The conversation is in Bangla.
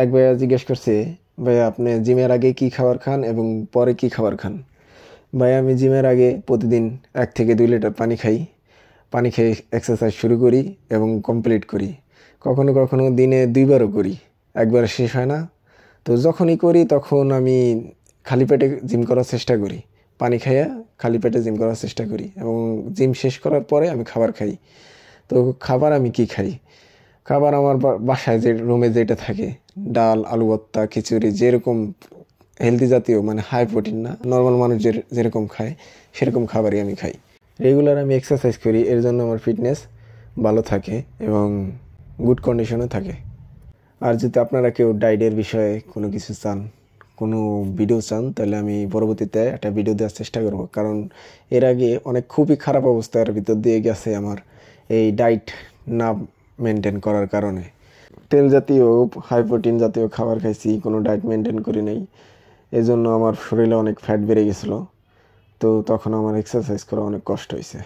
এক ভাইয়া জিজ্ঞেস করছে, ভাইয়া আপনি জিমের আগে কি খাবার খান এবং পরে কি খাবার খান? ভাইয়া আমি জিমের আগে প্রতিদিন 1 থেকে 2 লিটার পানি খাই। পানি খেয়ে এক্সারসাইজ শুরু করি এবং কমপ্লিট করি। কখনো কখনো দিনে 2বারও করি, একবারে শেষ হয় না। তো যখনই করি তখন আমি খালি পেটে জিম করার চেষ্টা করি। পানি খাইয়া খালি পেটে জিম করার চেষ্টা করি এবং জিম শেষ করার পরে আমি খাবার খাই। তো খাবার আমি কি খাই? খাবার আমার বাসায় যে রুমে যেটা থাকে, ডাল, আলু ভর্তা, খিচুড়ি, যেরকম হেলদি জাতীয়, মানে হাই প্রোটিন না, নর্মাল মানুষ যেরকম খায় সেরকম খাবারই আমি খাই। রেগুলার আমি এক্সারসাইজ করি, এর জন্য আমার ফিটনেস ভালো থাকে এবং গুড কন্ডিশনে থাকে। আর যদি আপনারা কেউ ডায়েটের বিষয়ে কোনো কিছু চান, কোনো ভিডিও চান, তাহলে আমি পরবর্তীতে একটা ভিডিও দেওয়ার চেষ্টা করব। কারণ এর আগে অনেক খুবই খারাপ অবস্থার ভিতর দিয়ে গেছে আমার এই ডায়েট না মেনটেন করার কারণে। তেল জাতীয়, হাই প্রোটিন জাতীয় খাবার খাইছি, কোনো ডায়েট মেনটেন করি নাই। এই জন্য আমার শরীরে অনেক ফ্যাট বেড়ে গেছিলো। তো তখন আমার এক্সারসাইজ করা অনেক কষ্ট হয়েছে।